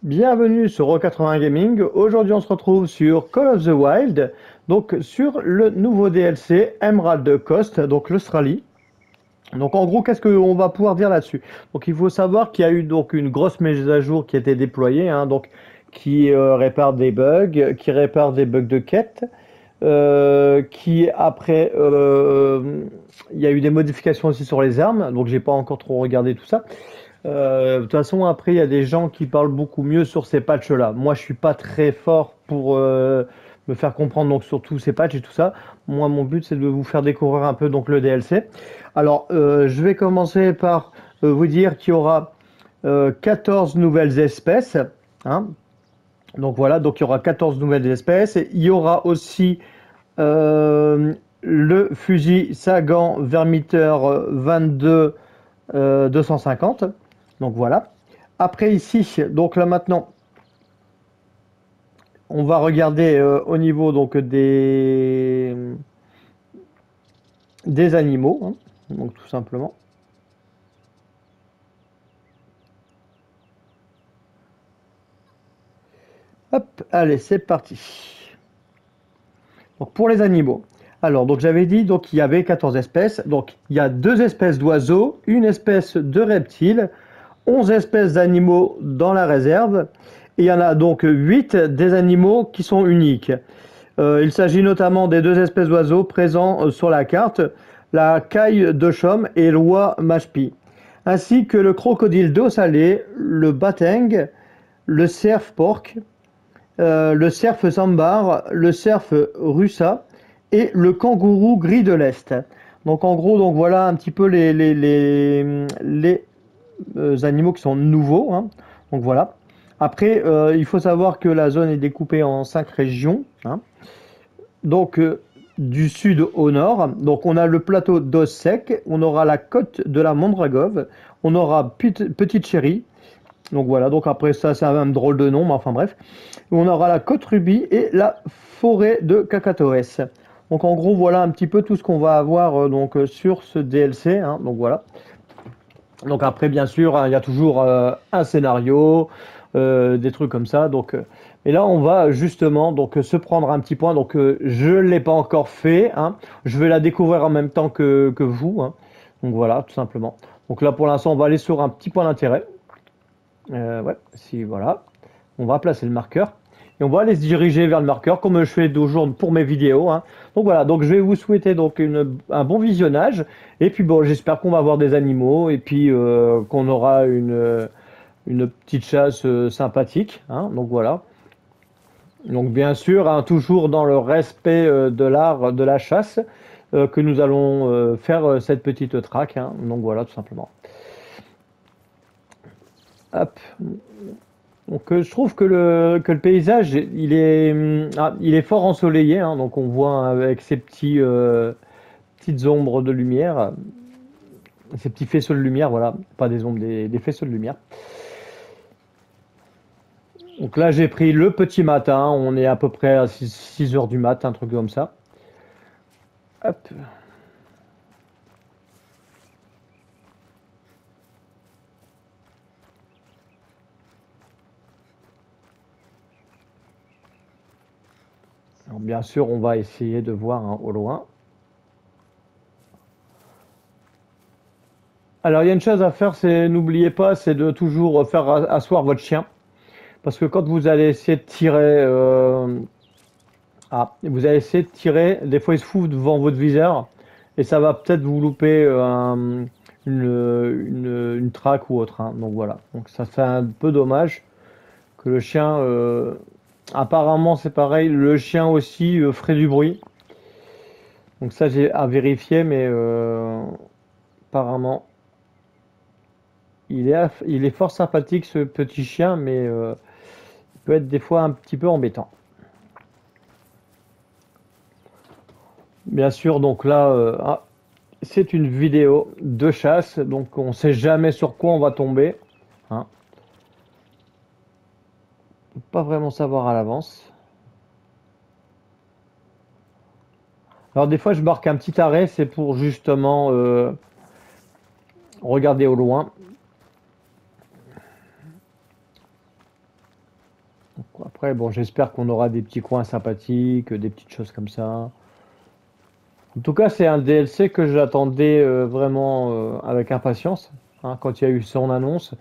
Bienvenue sur Rock80 Gaming. Aujourd'hui, on se retrouve sur Call of the Wild, donc sur le nouveau DLC Emerald Coast, donc l'Australie. Donc en gros, qu'est-ce qu'on va pouvoir dire là-dessus? Donc il faut savoir qu'il y a eu donc une grosse mise à jour qui a été déployée, hein, donc qui répare des bugs, qui répare des bugs de quête, qui après il y a eu des modifications aussi sur les armes, donc j'ai pas encore trop regardé tout ça. De toute façon, après, il y a des gens qui parlent beaucoup mieux sur ces patchs-là. Moi, je suis pas très fort pour me faire comprendre donc sur tous ces patchs et tout ça. Moi, mon but, c'est de vous faire découvrir un peu donc le DLC. Alors, je vais commencer par vous dire qu'il y aura 14 nouvelles espèces, hein. Donc voilà, donc il y aura 14 nouvelles espèces. Il y aura aussi euh, le fusil Sagan Vermiteur 22 250. Donc voilà. Après ici, donc là maintenant, on va regarder au niveau donc des animaux, hein, donc tout simplement. Hop, allez, c'est parti. Donc pour les animaux. Alors, donc j'avais dit donc il y avait 14 espèces. Donc il y a deux espèces d'oiseaux, une espèce de reptiles, 11 espèces d'animaux dans la réserve. Et il y en a donc 8 des animaux qui sont uniques. Il s'agit notamment des deux espèces d'oiseaux présents sur la carte, la caille de chaume et l'oie mashpi, ainsi que le crocodile d'eau salée, le bateng, le cerf porc, le cerf sambar, le cerf russa et le kangourou gris de l'Est. Donc en gros, donc voilà un petit peu les animaux qui sont nouveaux, hein. Donc voilà. Après, il faut savoir que la zone est découpée en 5 régions, hein. Donc du sud au nord, donc on a le plateau d'Os Sec, on aura la côte de la Mondragove, on aura Petite Chérie, donc voilà, donc après ça c'est un drôle de nom, mais enfin bref. On aura la côte Ruby et la forêt de Cacatoès. Donc en gros voilà un petit peu tout ce qu'on va avoir sur ce DLC, hein, donc voilà. Donc après, bien sûr, hein, il y a toujours un scénario, des trucs comme ça. Et là, on va justement donc se prendre un petit point. Donc je ne l'ai pas encore fait, hein. Je vais la découvrir en même temps que vous, hein. Donc voilà, tout simplement. Donc là, pour l'instant, on va aller sur un petit point d'intérêt. Ouais, si voilà. On va placer le marqueur. Et on va aller se diriger vers le marqueur comme je fais toujours pour mes vidéos, hein. Donc voilà, donc je vais vous souhaiter donc un bon visionnage. Et puis bon, j'espère qu'on va avoir des animaux et puis qu'on aura une petite chasse sympathique, hein. Donc voilà. Donc bien sûr, hein, toujours dans le respect de l'art de la chasse, que nous allons faire cette petite traque, hein. Donc voilà, tout simplement. Hop. Donc je trouve que le paysage, il est fort ensoleillé, hein. Donc on voit avec ces petites ombres de lumière, ces petits faisceaux de lumière, voilà, pas des ombres, des faisceaux de lumière. Donc là j'ai pris le petit matin, on est à peu près à 6 heures du mat, un truc comme ça. Hop. Alors, bien sûr on va essayer de voir, hein, au loin. Alors il y a une chose à faire, c'est n'oubliez pas, c'est de toujours faire asseoir votre chien. Parce que quand vous allez essayer de tirer, vous allez essayer de tirer, des fois il se fout devant votre viseur, et ça va peut-être vous louper une traque ou autre, hein. Donc voilà, donc ça fait un peu dommage que le chien, apparemment c'est pareil, le chien aussi ferait du bruit. Donc ça j'ai à vérifier, mais apparemment il est fort sympathique ce petit chien, mais il peut être des fois un petit peu embêtant. Bien sûr, donc là, c'est une vidéo de chasse, donc on ne sait jamais sur quoi on va tomber, hein. On peut pas vraiment savoir à l'avance. Alors des fois, je marque un petit arrêt, c'est pour justement regarder au loin. Après, bon, j'espère qu'on aura des petits coins sympathiques, des petites choses comme ça. En tout cas, c'est un DLC que j'attendais vraiment avec impatience, hein. Quand il y a eu son annonce,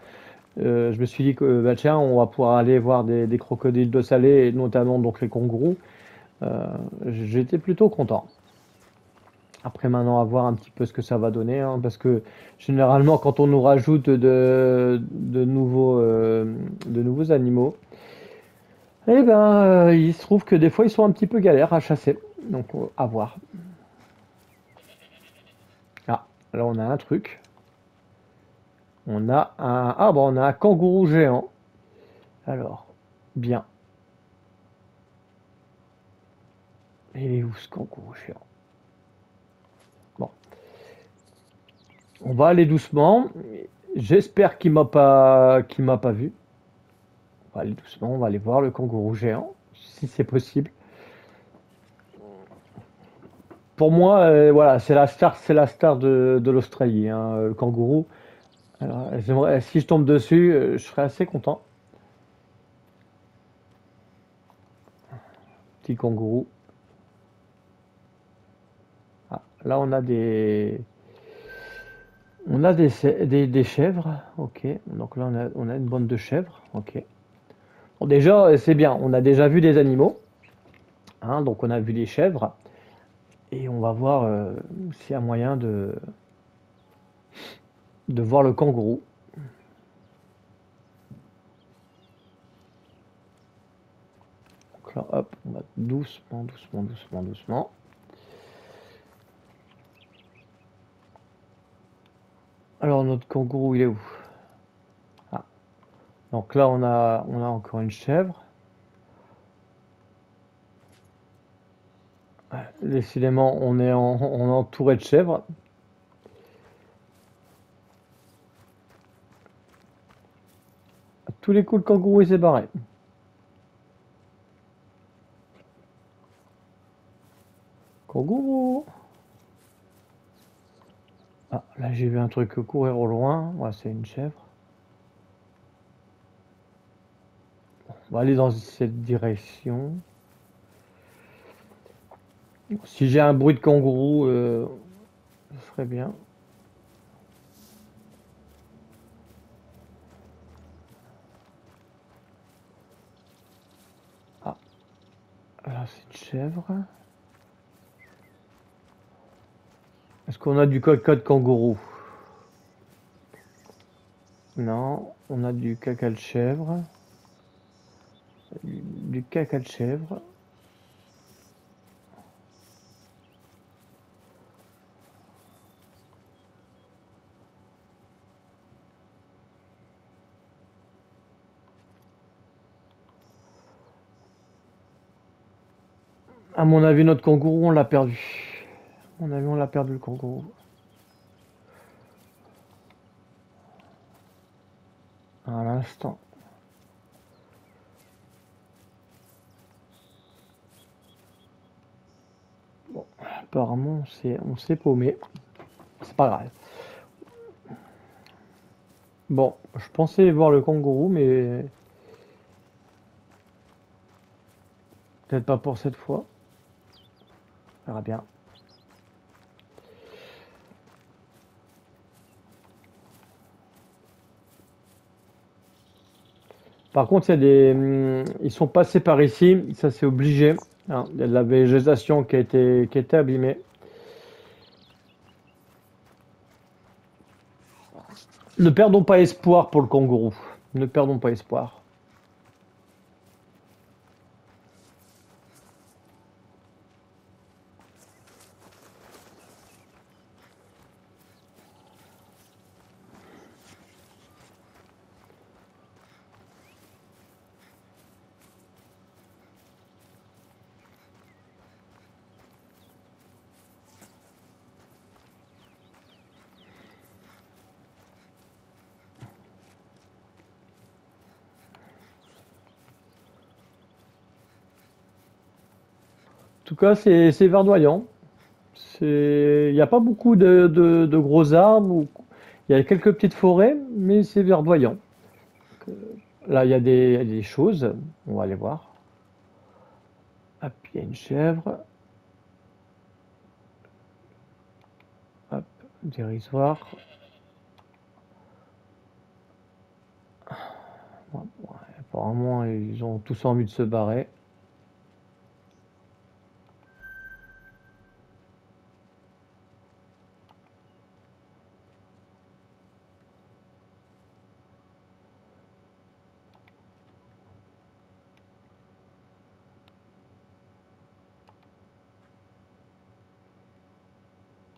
je me suis dit que bah, tiens, on va pouvoir aller voir des crocodiles d'eau salée, et notamment donc les kangourous. Euh, J'étais plutôt content. Après, maintenant, à voir un petit peu ce que ça va donner, hein, parce que généralement, quand on nous rajoute de nouveaux animaux, eh ben, il se trouve que des fois, ils sont un petit peu galères à chasser. Donc, à voir. Ah, là, on a un truc. On a un kangourou géant. Alors, bien. Il est où ce kangourou géant? Bon, on va aller doucement. J'espère qu'il m'a pas vu. On va aller doucement, on va aller voir le kangourou géant, si c'est possible. Pour moi, voilà, c'est la star de l'Australie, hein, le kangourou. Alors, si je tombe dessus, je serais assez content. Petit kangourou. Ah, là, on a des chèvres. Ok. Donc là, on a une bande de chèvres. Ok. Bon, déjà, c'est bien. On a déjà vu des animaux, hein, donc on a vu des chèvres. Et on va voir s'il y a moyen de voir le kangourou. Donc là, hop, on va doucement, doucement, doucement, doucement. Alors, notre kangourou, il est où? Ah. Donc là, on a encore une chèvre. Ouais, décidément, on est entouré de chèvres. À tous les coups, le kangourou, il s'est barré. Kangourou! Ah, là, j'ai vu un truc courir au loin. Ouais, c'est une chèvre. On va aller dans cette direction. Si j'ai un bruit de kangourou, ce serait bien. Ah, là, c'est une chèvre. Est-ce qu'on a du caca de kangourou? Non, on a du caca de chèvre. Du caca de chèvre. À mon avis, notre kangourou, on l'a perdu. À mon avis, on l'a perdu le kangourou. À l'instant. Bon, apparemment, on s'est paumé. C'est pas grave. Bon, je pensais voir le kangourou, mais peut-être pas pour cette fois. On verra bien. Par contre, ils sont passés par ici, ça c'est obligé, hein. Il y a de la végétation qui a été abîmée. Ne perdons pas espoir pour le kangourou. Ne perdons pas espoir. En tout cas, c'est verdoyant. Il n'y a pas beaucoup de gros arbres. Il y a quelques petites forêts, mais c'est verdoyant. là il y a des choses. On va aller voir. Hop, il y a une chèvre. Hop, dérisoire. Bon, ouais, apparemment, ils ont tous envie de se barrer.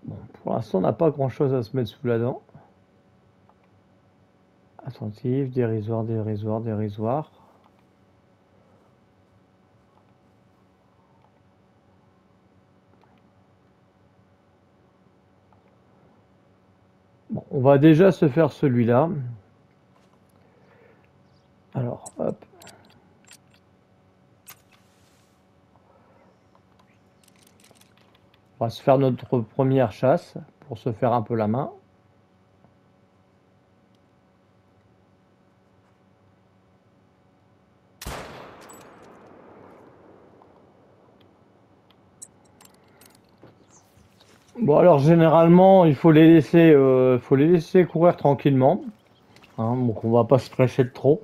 Bon, pour l'instant, on n'a pas grand-chose à se mettre sous la dent. Attentif, dérisoire, dérisoire, dérisoire. Bon, on va déjà se faire celui-là. Alors, hop. On va se faire notre première chasse pour se faire un peu la main. Bon, alors généralement, il faut les laisser courir tranquillement. Hein, donc on va pas se presser de trop.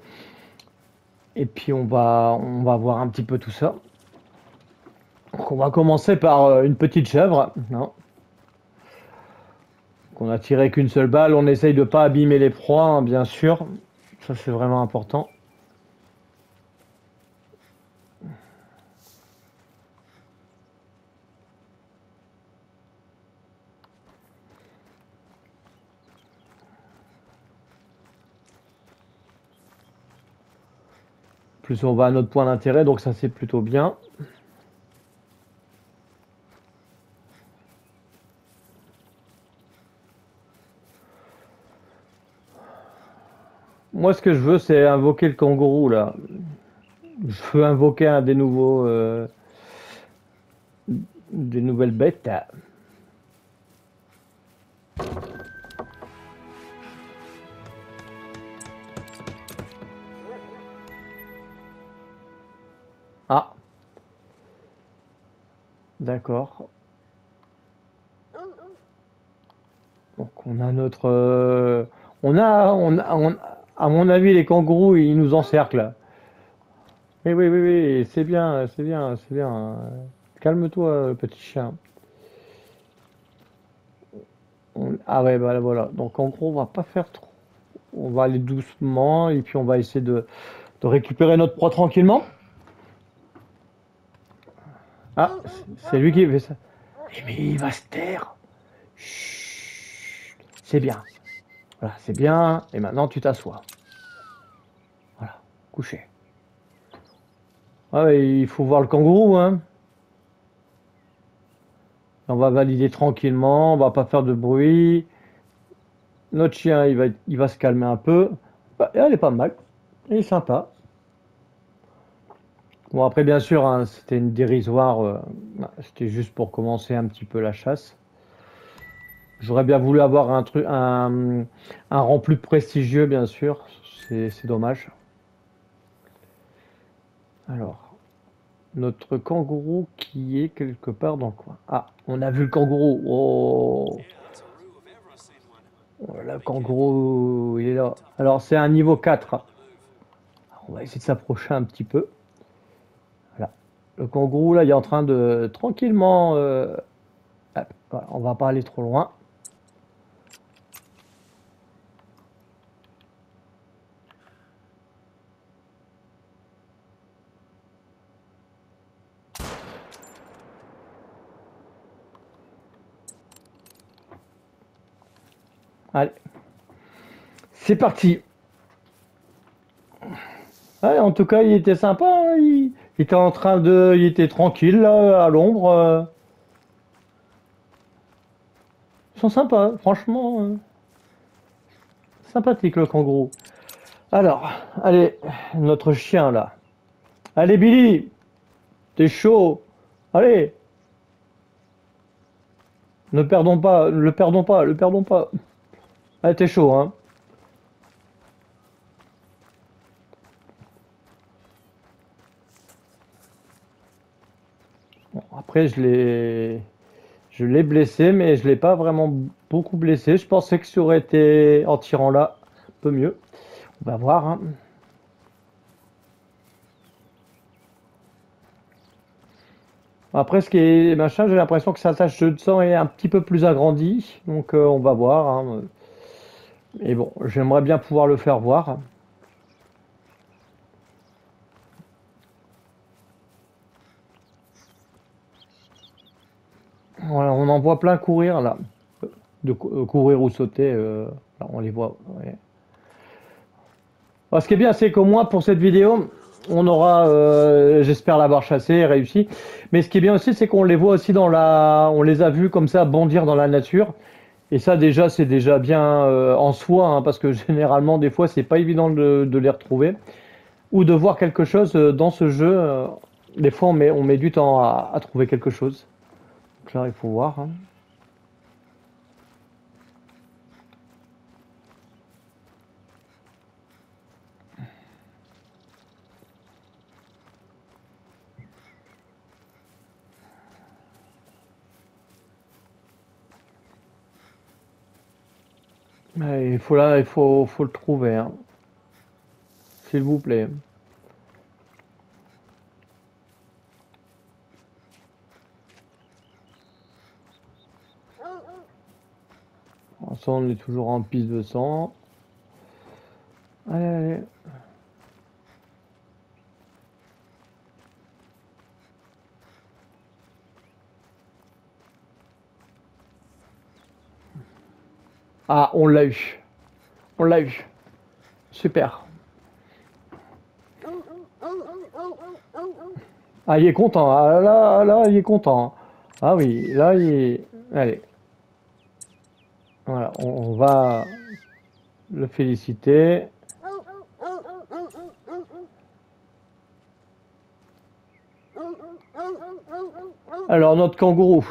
Et puis on va voir un petit peu tout ça. Donc on va commencer par une petite chèvre. Hein, qu'on a tiré qu'une seule balle. On essaye de pas abîmer les proies, hein, bien sûr. Ça c'est vraiment important. Plus on va à notre point d'intérêt, donc ça c'est plutôt bien. Moi ce que je veux c'est invoquer le kangourou là. Je veux invoquer un des nouvelles bêtes. Ah, d'accord. Donc on a notre, à mon avis les kangourous ils nous encerclent. Oui oui oui oui, c'est bien, c'est bien, c'est bien. Calme-toi petit chien. Ah ouais bah voilà. Donc en gros on va pas faire trop. On va aller doucement et puis on va essayer de récupérer notre proie tranquillement. Ah, c'est lui qui fait ça. Mais il va se taire. Chut, c'est bien. Voilà, c'est bien. Et maintenant, tu t'assois. Voilà, couché. Ah ouais, il faut voir le kangourou, hein. On va valider tranquillement, on va pas faire de bruit. Notre chien, il va se calmer un peu. Bah, elle est pas mal. Il est sympa. Bon, après, bien sûr, hein, c'était une dérisoire. C'était juste pour commencer un petit peu la chasse. J'aurais bien voulu avoir un rang plus prestigieux, bien sûr. C'est dommage. Alors, notre kangourou qui est quelque part dans le coin. Ah, on a vu le kangourou. Oh, oh, le kangourou, il est là. Alors, c'est un niveau 4. On va essayer de s'approcher un petit peu. Voilà. Le kangourou, là, il est en train de tranquillement. Hop, voilà, on va pas aller trop loin. Allez, c'est parti. Ouais, en tout cas, il était sympa. Hein, il était en train de. Il était tranquille, là, à l'ombre. Ils sont sympas, hein, franchement. Sympathique, le kangourou. Alors, allez, notre chien, là. Allez, Billy, t'es chaud. Allez, ne perdons pas, le perdons pas, le perdons pas. Allez, t'es chaud, hein. Après, je l'ai blessé, mais je l'ai pas vraiment beaucoup blessé. Je pensais que ça aurait été, en tirant là, un peu mieux. On va voir, hein. Après, ce qui est machin, j'ai l'impression que sa tache de sang est un petit peu plus agrandie. Donc, on va voir, hein. Et bon, j'aimerais bien pouvoir le faire voir. Voilà, on en voit plein courir là. Courir ou sauter. Là, on les voit. Ouais. Alors, ce qui est bien, c'est qu'au moins pour cette vidéo, on aura, j'espère l'avoir chassé et réussi. Mais ce qui est bien aussi, c'est qu'on les voit aussi on les a vus comme ça bondir dans la nature. Et ça déjà, c'est déjà bien en soi, hein, parce que généralement, des fois, c'est pas évident de les retrouver ou de voir quelque chose dans ce jeu. Des fois, on met du temps à trouver quelque chose. Donc là, il faut voir, hein. Ouais, il faut là, faut le trouver, hein, s'il vous plaît. Ça, on est toujours en piste de sang. Allez, allez. Ah, on l'a eu. On l'a eu. Super. Ah, il est content. Ah, là, il est content. Ah oui, là, il est... Allez, voilà, on va le féliciter. Alors, notre kangourou.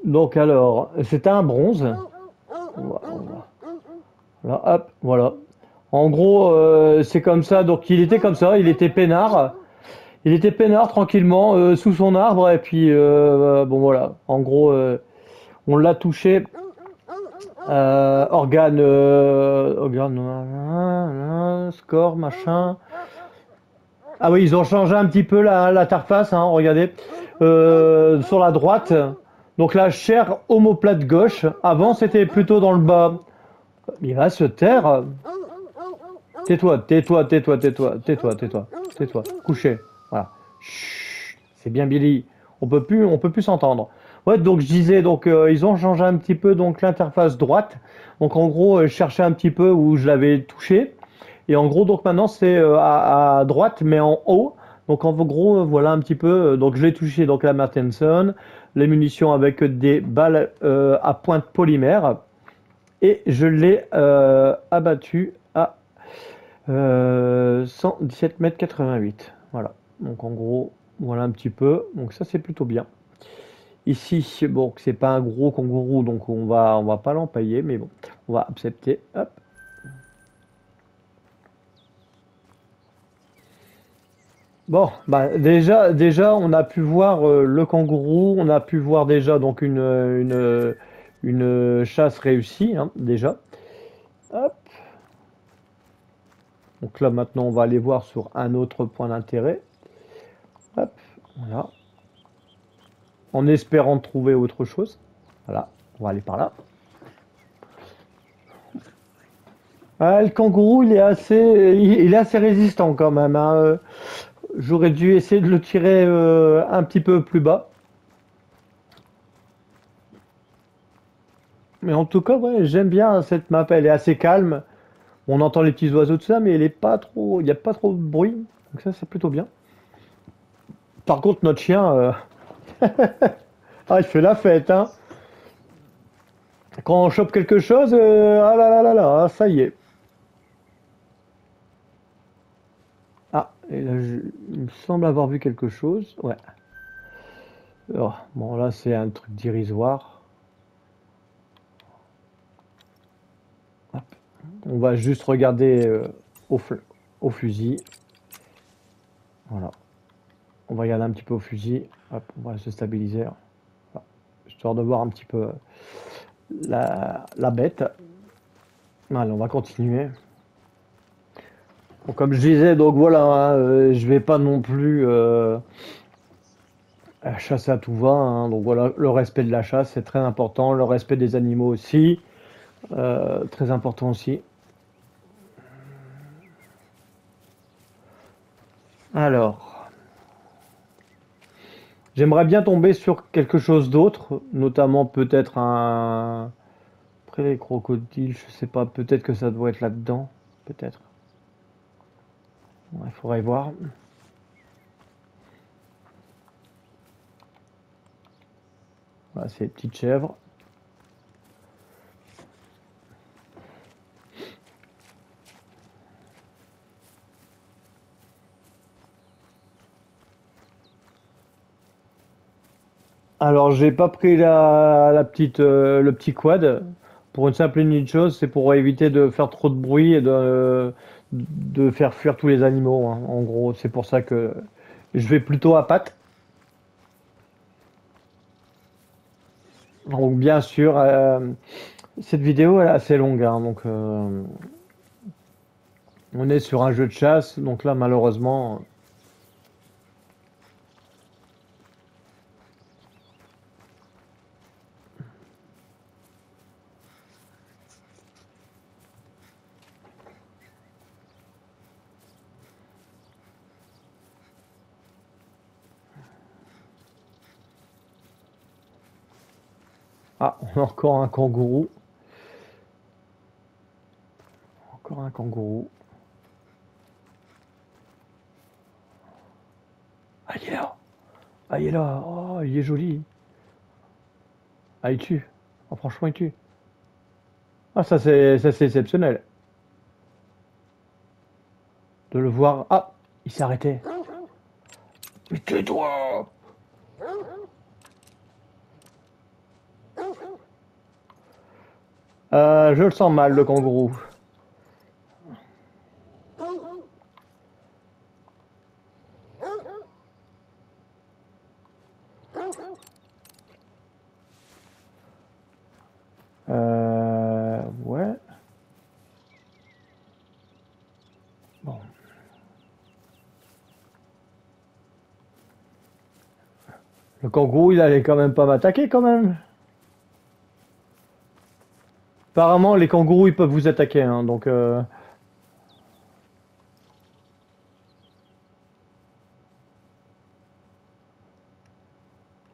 Donc, alors, c'est un bronze. Là, hop, voilà. En gros, c'est comme ça. Donc, il était comme ça. Il était peinard. Il était peinard tranquillement sous son arbre. Et puis, bon, voilà. En gros, on l'a touché. Score, machin. Ah oui, ils ont changé un petit peu l'interface, hein, regardez. Sur la droite, donc la chair omoplate gauche. Avant, c'était plutôt dans le bas. Il va se taire. Tais-toi, tais-toi, tais-toi, tais-toi, tais-toi, tais-toi, tais-toi. Couché. Voilà. Chut, c'est bien Billy. On peut plus s'entendre. Ouais, donc je disais, donc ils ont changé un petit peu donc l'interface droite. Donc en gros, je cherchais un petit peu où je l'avais touché. Et en gros, donc maintenant c'est à droite, mais en haut. Donc en gros, voilà un petit peu. Donc je l'ai touché donc la Martenson, les munitions avec des balles à pointe polymère, et je l'ai abattu à 117 mètres 88. Voilà. Donc en gros, voilà un petit peu. Donc ça c'est plutôt bien. Ici, bon, c'est pas un gros kangourou, donc on va pas l'empailler, mais bon, on va accepter. Hop. Bon, bah déjà, on a pu voir le kangourou, on a pu voir déjà donc une chasse réussie, hein, déjà. Hop. Donc là, maintenant, on va aller voir sur un autre point d'intérêt. Hop, voilà. En espérant trouver autre chose. Voilà, on va aller par là. Ah, le kangourou, il est assez résistant quand même, hein. J'aurais dû essayer de le tirer un petit peu plus bas. Mais en tout cas, ouais, j'aime bien cette map. Elle est assez calme. On entend les petits oiseaux de ça, mais elle est pas trop, il n'y a pas trop de bruit. Donc ça, c'est plutôt bien. Par contre, notre chien, ah, il fait la fête, hein. Quand on chope quelque chose, ah là là là là, ça y est. Ah, et là, il me semble avoir vu quelque chose. Ouais. Oh, bon, là, c'est un truc dérisoire. Hop. On va juste regarder au fusil. Voilà. On va regarder un petit peu au fusil. Hop, on va se stabiliser. Voilà. Histoire de voir un petit peu la bête. Allez, on va continuer. Bon, comme je disais, donc voilà, hein, je vais pas non plus chasser à tout va. Hein. Donc voilà, le respect de la chasse, c'est très important. Le respect des animaux aussi, très important aussi. Alors, j'aimerais bien tomber sur quelque chose d'autre, notamment peut-être un... Après les crocodiles, je sais pas, peut-être que ça doit être là-dedans, peut-être. Il faudrait voir. Voilà, c'est les petites chèvres. Alors, j'ai pas pris la petite, le petit quad pour une simple et unique chose, c'est pour éviter de faire trop de bruit et de faire fuir tous les animaux. Hein. En gros, c'est pour ça que je vais plutôt à pattes. Donc, bien sûr, cette vidéo elle est assez longue, hein, donc on est sur un jeu de chasse, donc là, malheureusement, ah, on a encore un kangourou. Encore un kangourou. Ah, il est là! Ah, il est là! Oh, il est joli! Ah, il tue! Oh, franchement, il tue! Ah, ça c'est exceptionnel de le voir. Ah, il s'est arrêté. Mais tais-toi! Je le sens mal, le kangourou. Ouais. Bon. Le kangourou, il allait quand même pas m'attaquer, quand même. Apparemment, les kangourous, ils peuvent vous attaquer, hein, donc...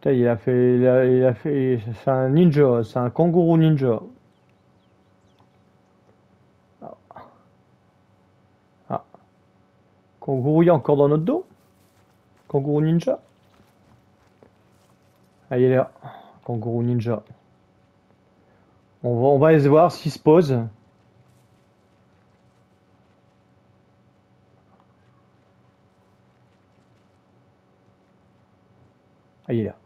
Putain, il a fait... C'est un ninja, c'est un kangourou ninja. Ah, kangourou, il est encore dans notre dos? Kangourou ninja? Ah, il est là. Kangourou ninja. On va aller voir s'il se pose. Ah, il est là.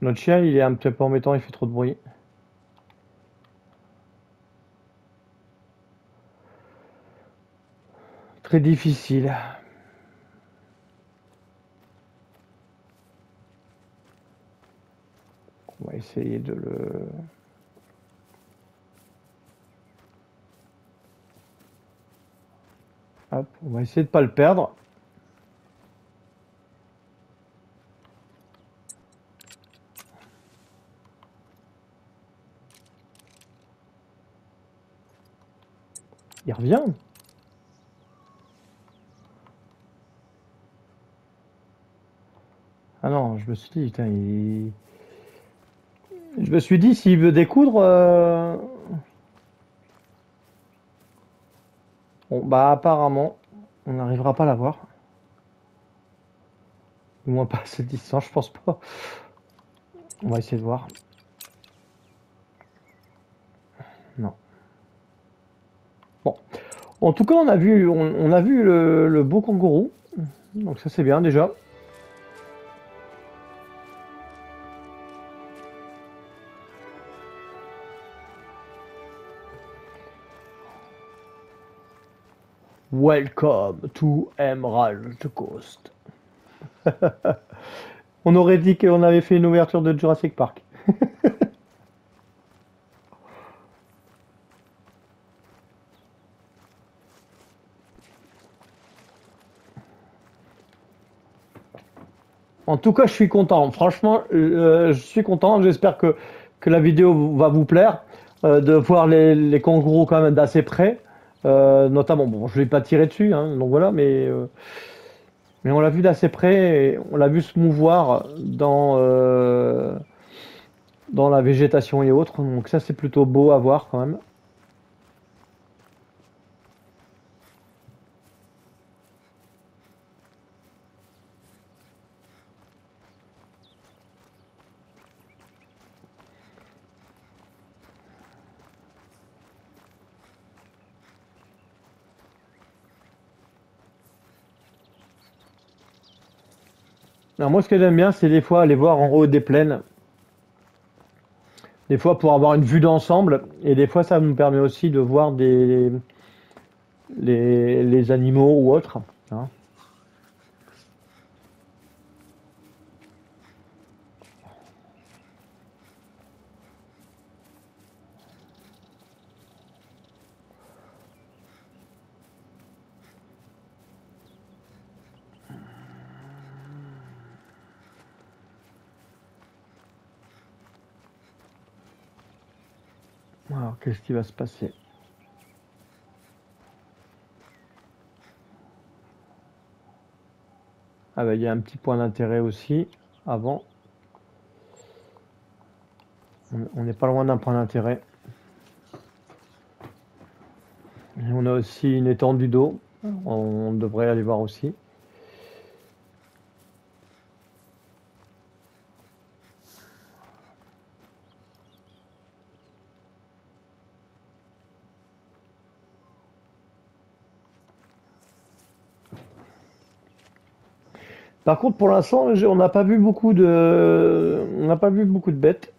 Notre chien, il est un petit peu embêtant, il fait trop de bruit. Très difficile. On va essayer de le... Hop, on va essayer de pas le perdre. Il revient. Ah non, je me suis dit, putain, je me suis dit, s'il veut découdre... Bon, bah apparemment, on n'arrivera pas à l'avoir. Du moins pas à cette distance, je pense pas. On va essayer de voir. Non. Bon. En tout cas, on a vu le beau kangourou. Donc ça c'est bien déjà. Welcome to Emerald Coast. On aurait dit qu'on avait fait une ouverture de Jurassic Park. En tout cas, je suis content. Franchement, je suis content. J'espère que la vidéo va vous plaire. De voir les kangourous quand même d'assez près. Notamment, bon, je ne l'ai pas tiré dessus, hein, donc voilà, mais on l'a vu d'assez près et on l'a vu se mouvoir dans la végétation et autres. Donc ça, c'est plutôt beau à voir quand même. Alors moi, ce que j'aime bien, c'est des fois aller voir en haut des plaines. Des fois pour avoir une vue d'ensemble. Et des fois, ça nous permet aussi de voir les animaux ou autres, hein. Alors, qu'est-ce qui va se passer? Ah bah, il y a un petit point d'intérêt aussi. Avant, on n'est pas loin d'un point d'intérêt. Et on a aussi une étendue d'eau. On devrait aller voir aussi. Par contre, pour l'instant, on n'a pas vu on n'a pas vu beaucoup de bêtes.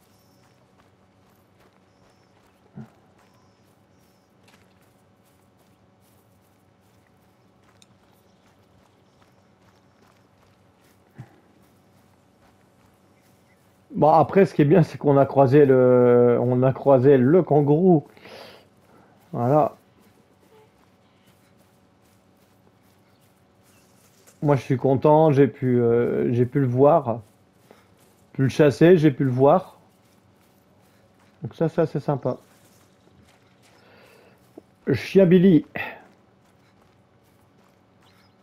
Bon, après, ce qui est bien, c'est on a croisé le kangourou. Voilà. Moi, je suis content. J'ai pu le voir, pu le chasser, j'ai pu le voir. Donc ça, c'est sympa. Chien Billy.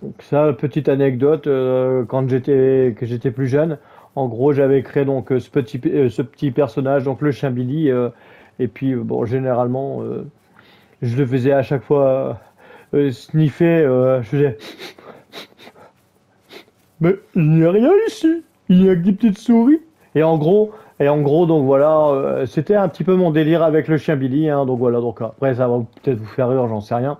Donc ça, petite anecdote, que j'étais plus jeune, en gros, j'avais créé donc ce petit personnage, donc le chien Billy, et puis bon, généralement, je le faisais à chaque fois sniffer, je faisais, mais il n'y a rien ici, il n'y a que des petites souris. Et en gros, et en gros, donc voilà, c'était un petit peu mon délire avec le chien Billy, hein, donc voilà, donc après ça va peut-être vous faire rire, j'en sais rien,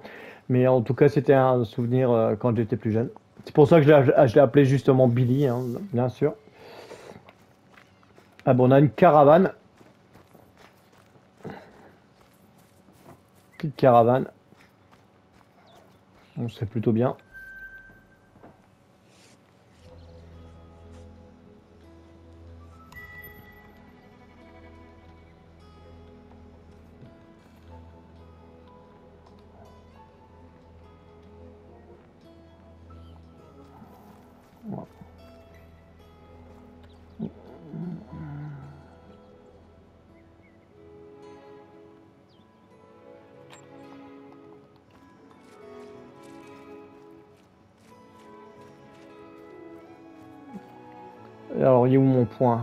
mais en tout cas, c'était un souvenir quand j'étais plus jeune. C'est pour ça que je l'ai appelé justement Billy, hein, bien sûr. Ah bon, on a une caravane, petite caravane, on sait plutôt bien. Et alors, il est où mon point?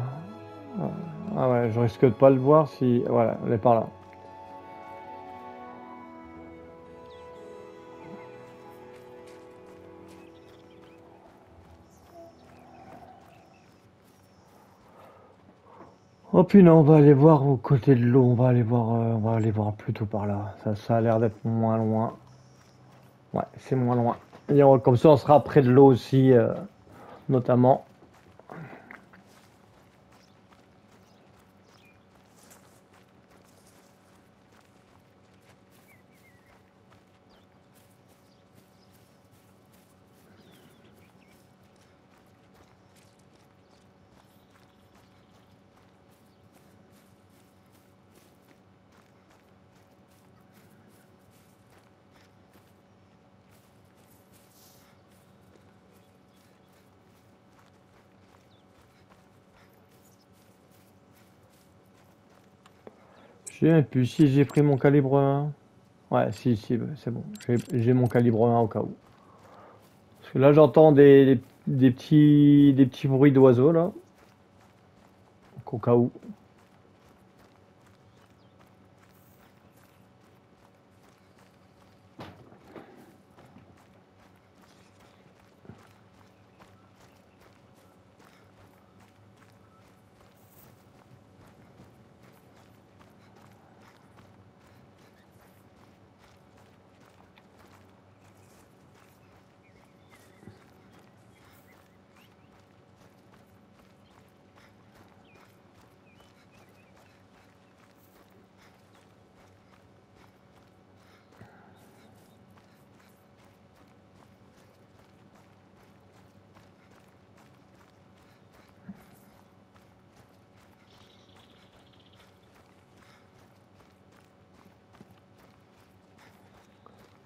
Ah ah ouais, je risque de pas le voir si... Voilà, elle est par là. Oh puis non, on va aller voir au côté de l'eau, on va aller voir plutôt par là. Ça a l'air d'être moins loin. Ouais, c'est moins loin. Et comme ça, on sera près de l'eau aussi, notamment. Et puis si j'ai pris mon calibre 1. Ouais, si, bah, c'est bon. J'ai mon calibre 1 au cas où. Parce que là, j'entends des petits bruits d'oiseaux, là. Donc, au cas où.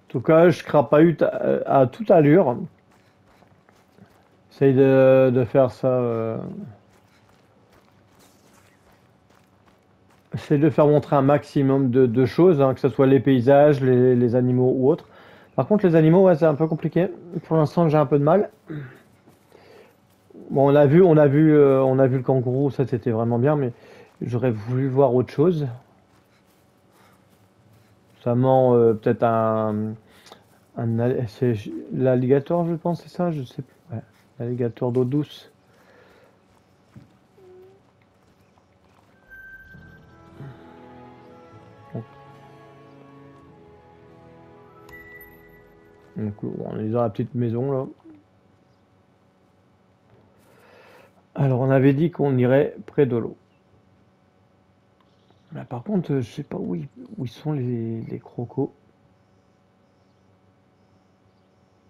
En tout cas, je crapahute à toute allure. Essaye de faire ça. Essaye de faire montrer un maximum de choses, hein, que ce soit les paysages, les animaux ou autres. Par contre, les animaux, ouais, c'est un peu compliqué. Pour l'instant, j'ai un peu de mal. Bon, on a vu le kangourou, ça c'était vraiment bien, mais j'aurais voulu voir autre chose. Notamment peut-être c'est l'alligator, je pense, c'est ça, je sais plus. Ouais, l'alligator d'eau douce. Donc, on est dans la petite maison là. Alors, on avait dit qu'on irait près de l'eau. Là, par contre, je sais pas où ils sont les crocos.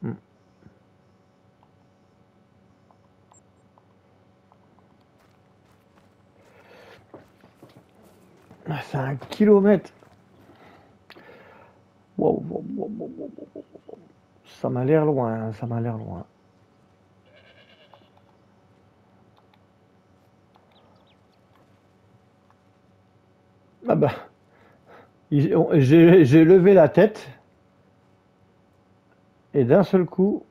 Hmm. Ah, c'est 1 kilomètre. Wow, wow, wow, wow, wow, wow, wow. Ça m'a l'air loin, hein, ça m'a l'air loin. Ah bah, j'ai levé la tête et d'un seul coup,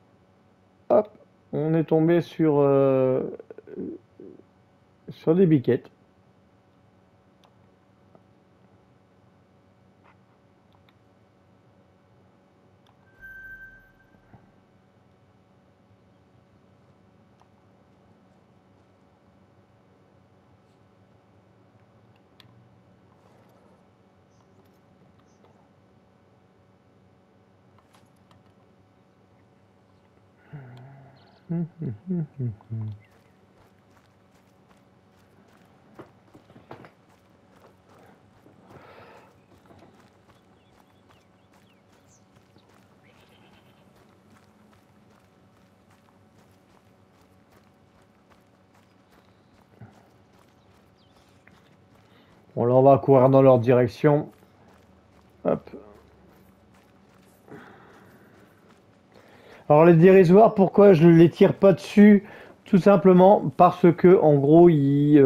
hop, on est tombé sur des biquettes. Hum, hum, hum, hum. Bon, là, on va courir dans leur direction. Hop. Alors, les dérisoires, pourquoi je ne les tire pas dessus? Tout simplement parce que, en gros, ils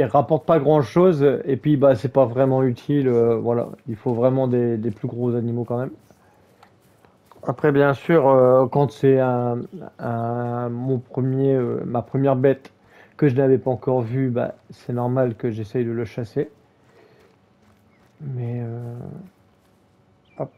rapportent pas grand-chose. Et puis, bah, c'est pas vraiment utile. Voilà, il faut vraiment des plus gros animaux quand même. Après, bien sûr, quand c'est ma première bête que je n'avais pas encore vue, bah, c'est normal que j'essaye de le chasser. Mais hop.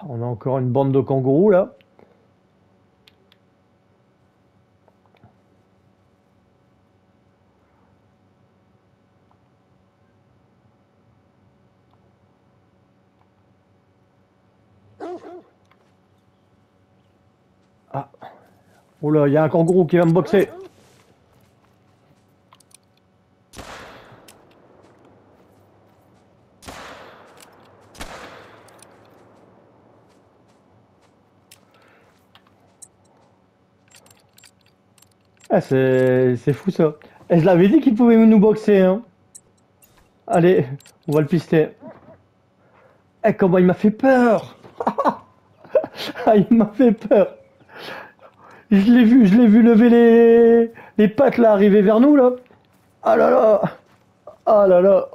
On a encore une bande de kangourous là. Ah, oh là, il y a un kangourou qui va me boxer. Ah, c'est fou ça. Et je l'avais dit qu'il pouvait nous boxer, hein. Allez, on va le pister. Eh, comment il m'a fait peur! Ah, il m'a fait peur. Je l'ai vu lever les pattes là, arriver vers nous là. Ah là là, ah là là.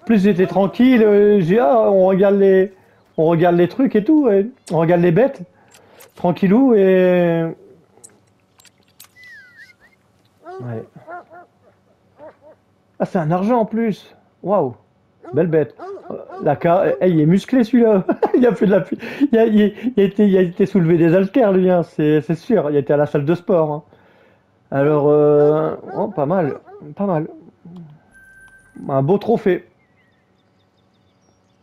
Plus j'étais tranquille, on regarde les trucs et tout, on regarde les bêtes, tranquillou et ouais. Ah, c'est un argent en plus. Waouh, belle bête. Il est musclé celui-là. Il a fait de la, il a été soulevé des haltères lui, hein, c'est sûr. Il a été à la salle de sport, hein. Alors, oh, pas mal, pas mal. Un beau trophée,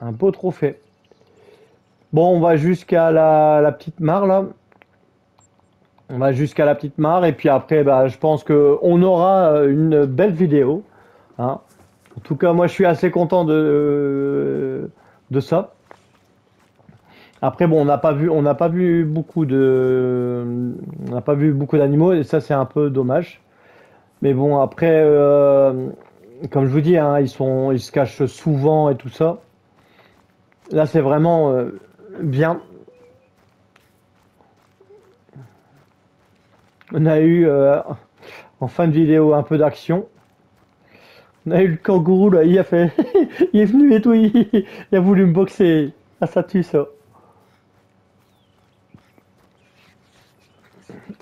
un beau trophée. Bon, on va jusqu'à la petite mare là. On va jusqu'à la petite mare et puis après, bah, je pense que on aura une belle vidéo, hein. En tout cas, moi, je suis assez content de ça. Après, bon, on n'a pas vu on n'a pas vu beaucoup d'animaux et ça, c'est un peu dommage. Mais bon, après, comme je vous dis, hein, ils se cachent souvent et tout ça. Là, c'est vraiment bien. On a eu en fin de vidéo un peu d'action. On a eu le kangourou là, il a fait, il est venu et tout, il a voulu me boxer. Ah, ça tue ça.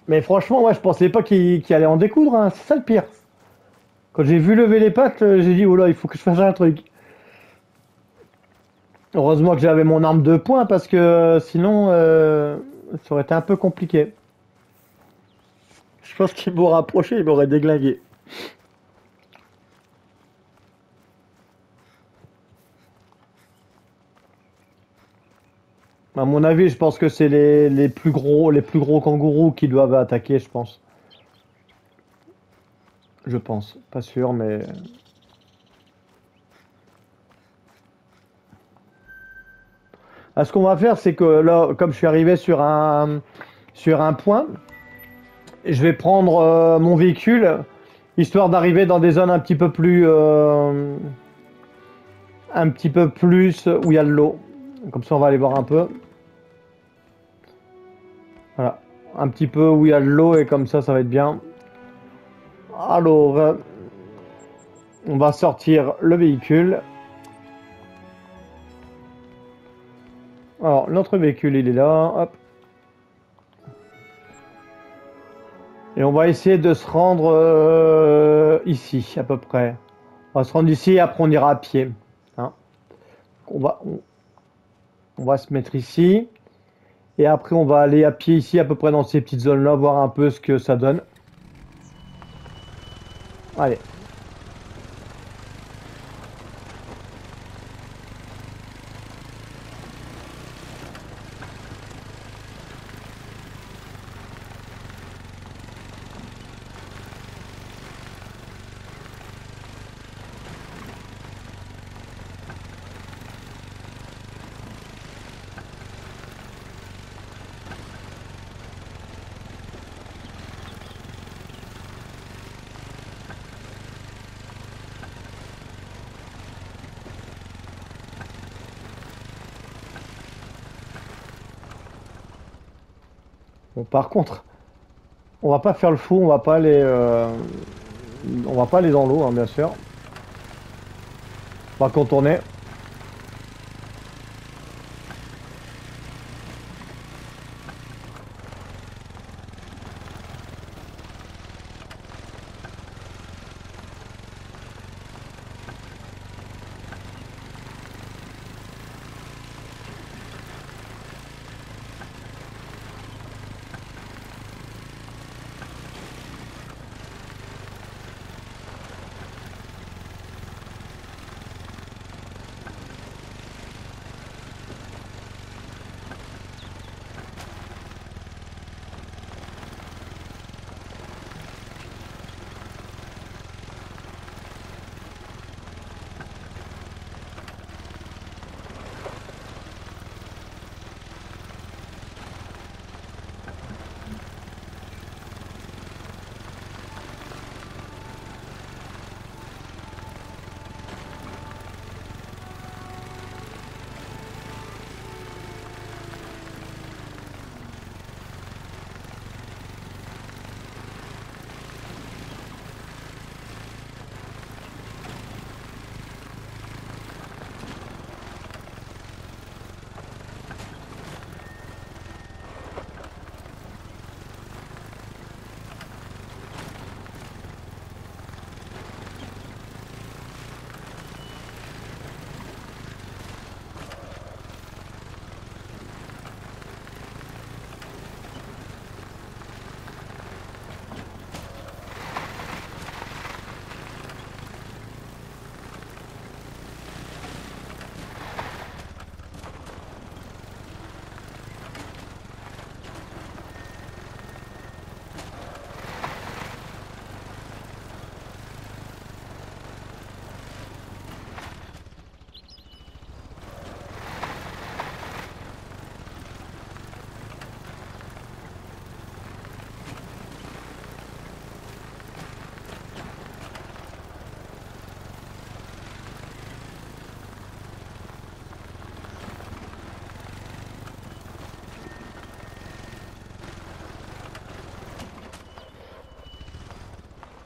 Mais franchement, ouais, je pensais pas qu'il allait en découdre, hein. C'est ça le pire. Quand j'ai vu lever les pattes, j'ai dit, oh là, il faut que je fasse un truc. Heureusement que j'avais mon arme de poing parce que sinon, ça aurait été un peu compliqué. Je pense qu'il m'aurait approché, il m'aurait déglingué. À mon avis, je pense que c'est les plus gros kangourous qui doivent attaquer, je pense. Je pense. Pas sûr, mais. Ah, ce qu'on va faire, c'est que là, comme je suis arrivé sur un point, je vais prendre mon véhicule, histoire d'arriver dans des zones un petit peu plus où il y a de l'eau. Comme ça, on va aller voir un peu. Voilà. Un petit peu où il y a de l'eau et comme ça va être bien. Alors, on va sortir le véhicule. Alors, notre véhicule, il est là. Hop. Et on va essayer de se rendre ici, à peu près. On va se rendre ici et après on ira à pied, hein. On va, on, on va se mettre ici. Et après on va aller à pied ici, à peu près dans ces petites zones-là, voir un peu ce que ça donne. Allez. Bon, par contre, on va pas faire le fou, on va pas aller dans l'eau, hein, bien sûr. On va contourner.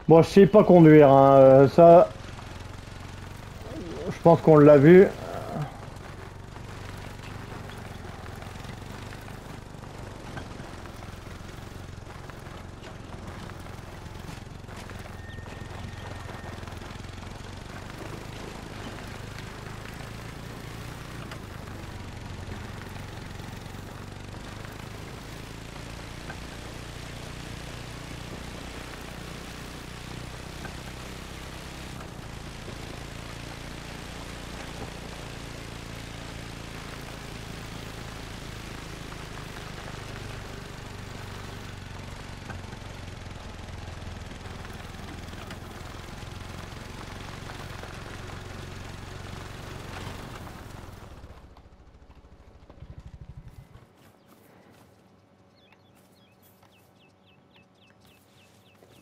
Bon, je sais pas conduire, hein. Ça, je pense qu'on l'a vu.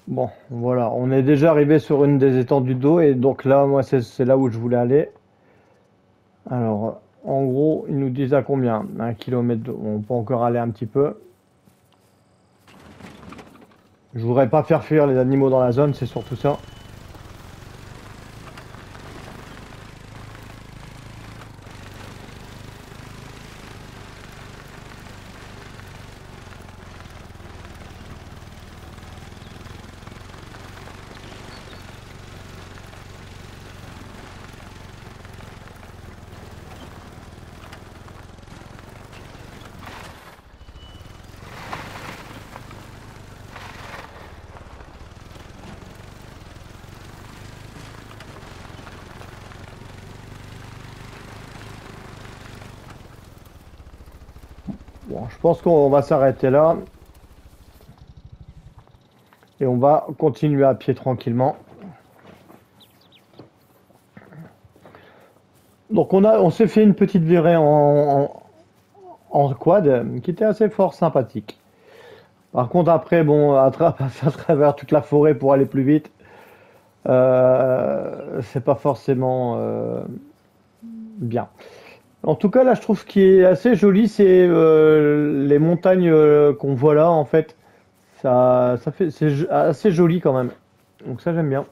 Bon, voilà, on est déjà arrivé sur une des étendues d'eau et donc là, moi, c'est là où je voulais aller. Alors, en gros, ils nous disent à combien? 1 kilomètre d'eau. On peut encore aller un petit peu. Je voudrais pas faire fuir les animaux dans la zone, c'est surtout ça. Bon, je pense qu'on va s'arrêter là et on va continuer à pied tranquillement. Donc on s'est fait une petite virée en quad qui était assez fort sympathique. Par contre après bon passer à travers toute la forêt pour aller plus vite, c'est pas forcément bien. En tout cas là je trouve ce qui est assez joli c'est les montagnes qu'on voit là en fait. Ça fait c'est assez joli quand même. Donc ça j'aime bien.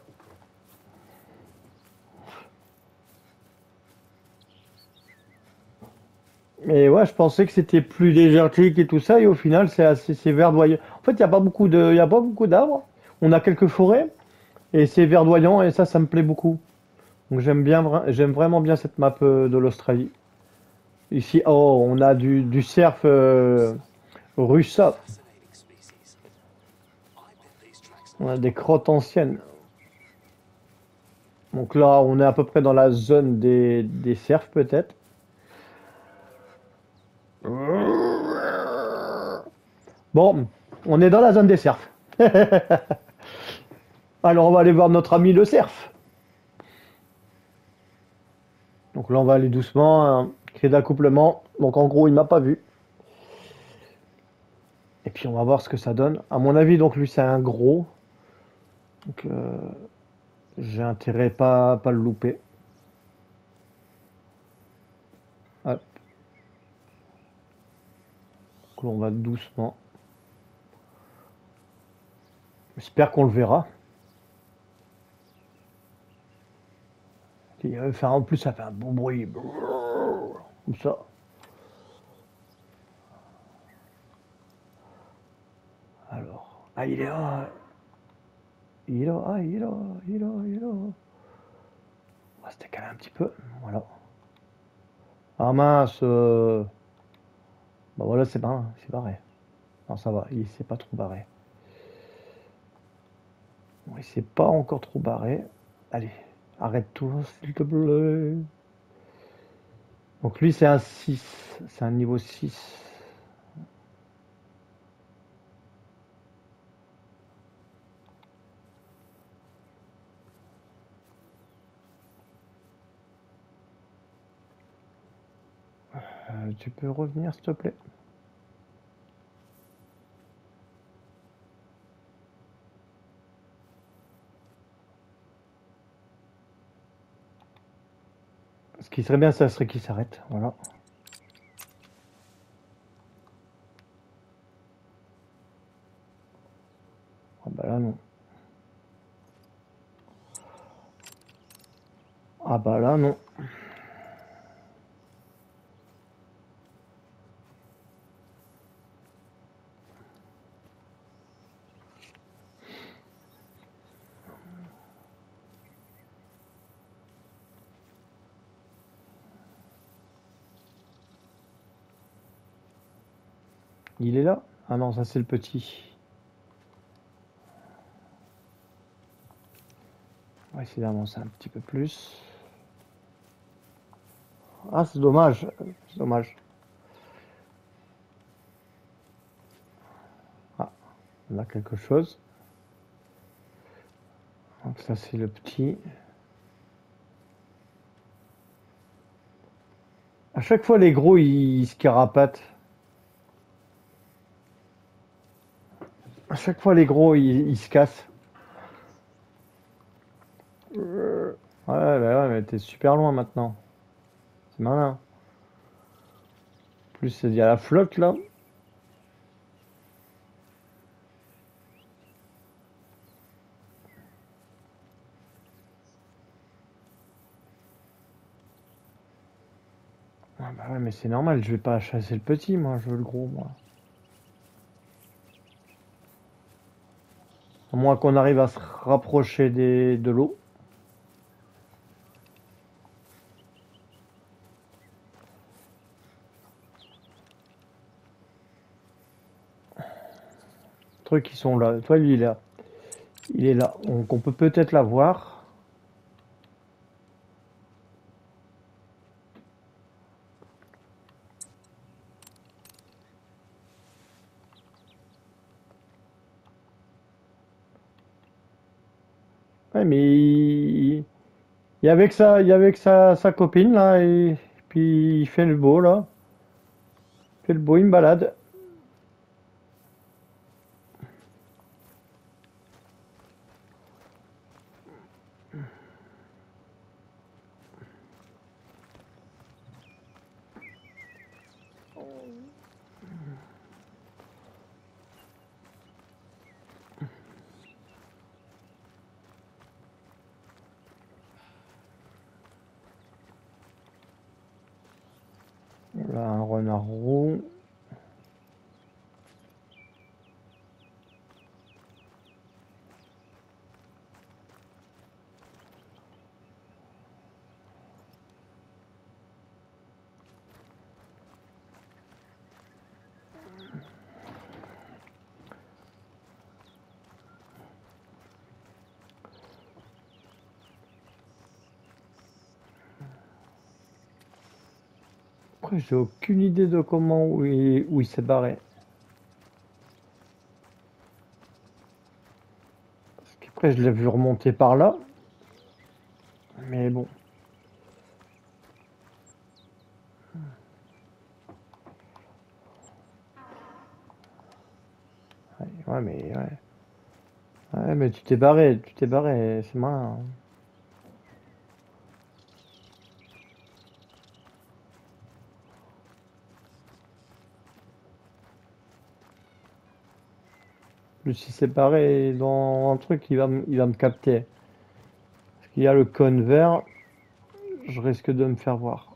Et ouais, je pensais que c'était plus désertique et tout ça, et au final, c'est verdoyant. En fait, il y a pas beaucoup d'arbres. On a quelques forêts, et c'est verdoyant, et ça me plaît beaucoup. Donc j'aime vraiment bien cette map de l'Australie. Ici, oh, on a du cerf russa. On a des crottes anciennes. Donc là, on est à peu près dans la zone des cerfs, peut-être. Bon, on est dans la zone des cerfs. Alors, on va aller voir notre ami le cerf. Donc là, on va aller doucement, hein. Cri d'accouplement. Donc en gros, il m'a pas vu. Et puis on va voir ce que ça donne. À mon avis, donc lui, c'est un gros. Donc j'ai intérêt pas le louper. Hop. Donc là, on va doucement. J'espère qu'on le verra. En plus, ça fait un bon bruit. Comme ça. Alors. Ah, il est là. Il est là. Ah, il est là. Il est là. Il est là. On va se décaler un petit peu. Voilà. Ah mince. Bah voilà, c'est barré. Non, ça va. Il s'est pas trop barré. Bon, il s'est pas encore trop barré. Allez, arrête-toi, s'il te plaît. Donc lui, c'est un 6. C'est un niveau 6. Tu peux revenir, s'il te plaît? Ce qui serait bien, ça serait qu'il s'arrête. Voilà. Ah bah là, non. bah là, non. Il est là? Ah non, ça c'est le petit. On va essayer d'avancer un petit peu plus. Ah, c'est dommage. C'est dommage. Ah, on a quelque chose. Donc ça c'est le petit. À chaque fois les gros ils se carapatent. À chaque fois les gros ils se cassent. Ouais, bah ouais, mais t'es super loin maintenant. C'est malin. En plus il y a la flotte là. Ah bah ouais, mais c'est normal, je vais pas chasser le petit, moi, je veux le gros, moi. À moins qu'on arrive à se rapprocher de l'eau. Trucs qui sont là. Toi, lui, il est là. Il est là. Donc, on peut peut-être la voir. Ouais, mais il est avec sa copine, là, et puis il fait le beau, là. Il fait le beau, il me balade. Là, un renard roux. Après, j'ai aucune idée de comment, où il s'est barré. Parce qu'après, je l'ai vu remonter par là. Mais bon. Ouais, mais ouais. Ouais, mais tu t'es barré, c'est malin. Je me suis séparé dans un truc, il va me capter. Parce qu'il y a le cône vert, je risque de me faire voir.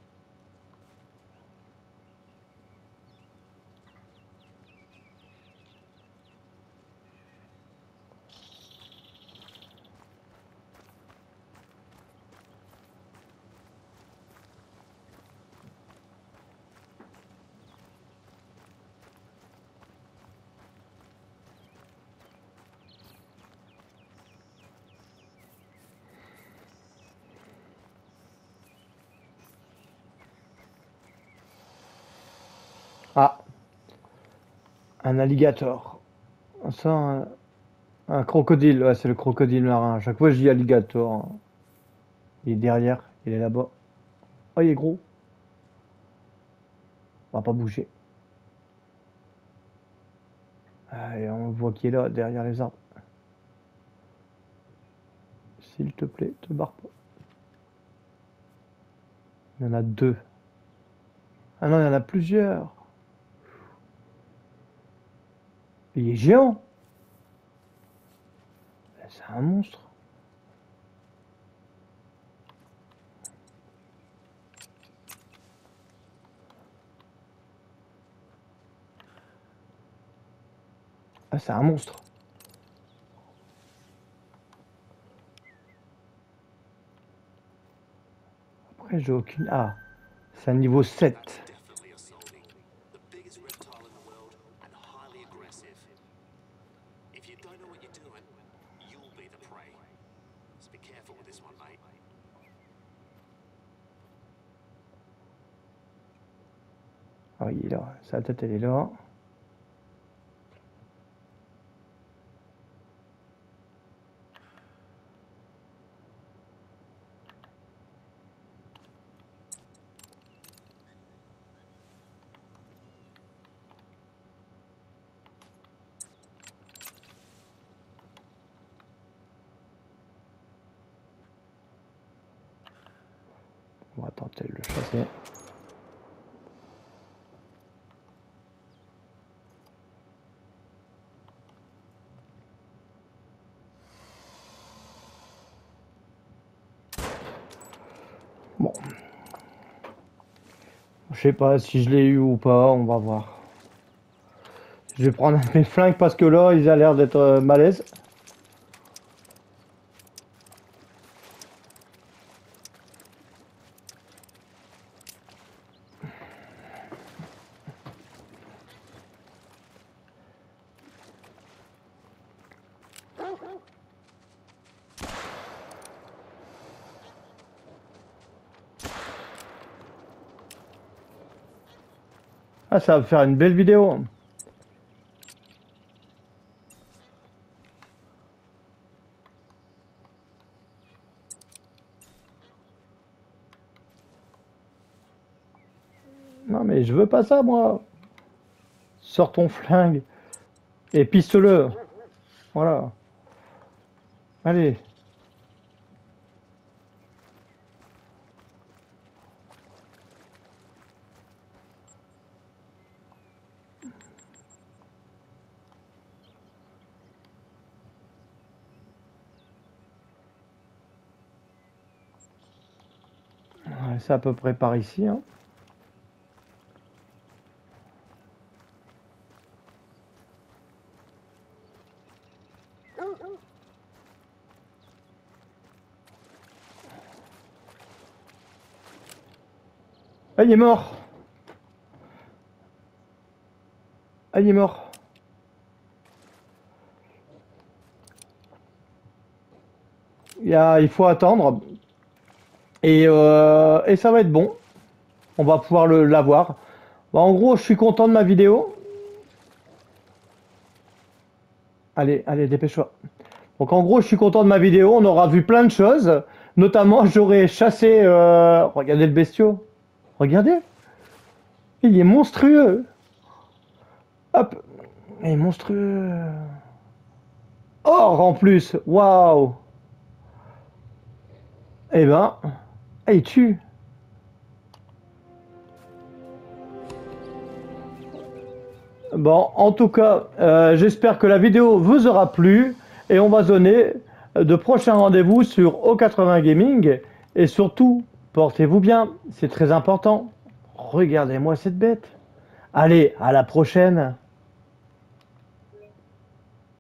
Ah, un alligator. Ça, un crocodile, ouais, c'est le crocodile marin. À chaque fois, je dis alligator. Il est derrière, il est là-bas. Oh, il est gros. On va pas bouger. Ah, et on voit qu'il est là, derrière les arbres. S'il te plaît, te barre pas. Il y en a deux. Ah non, il y en a plusieurs. Il est géant. C'est un monstre. Ah, c'est un monstre. Après, j'ai aucune... Ah, c'est un niveau 7. Ah oui, il est là. Sa tête, elle est là. On va tenter de le chasser. Bon. Je sais pas si je l'ai eu ou pas, on va voir. Je vais prendre mes flingues parce que là, ils ont l'air d'être malaises. Ah, ça va faire une belle vidéo. Non, mais je veux pas ça, moi. Sors ton flingue et piste-le. Voilà. Allez. Ouais, c'est à peu près par ici, hein. Ah, il est mort. Ah, il est mort. Il faut attendre. Et ça va être bon. On va pouvoir l'avoir. Bon, en gros, je suis content de ma vidéo. Allez, allez, dépêche-toi. Donc en gros, je suis content de ma vidéo. On aura vu plein de choses. Notamment, j'aurais chassé... Regardez le bestiau. Regardez. Il est monstrueux. Hop. Il est monstrueux. Or en plus. Waouh. Eh ben... il tue. Bon, en tout cas, j'espère que la vidéo vous aura plu. Et on va donner de prochains rendez-vous sur O80 Gaming. Et surtout, portez-vous bien. C'est très important. Regardez-moi cette bête. Allez, à la prochaine.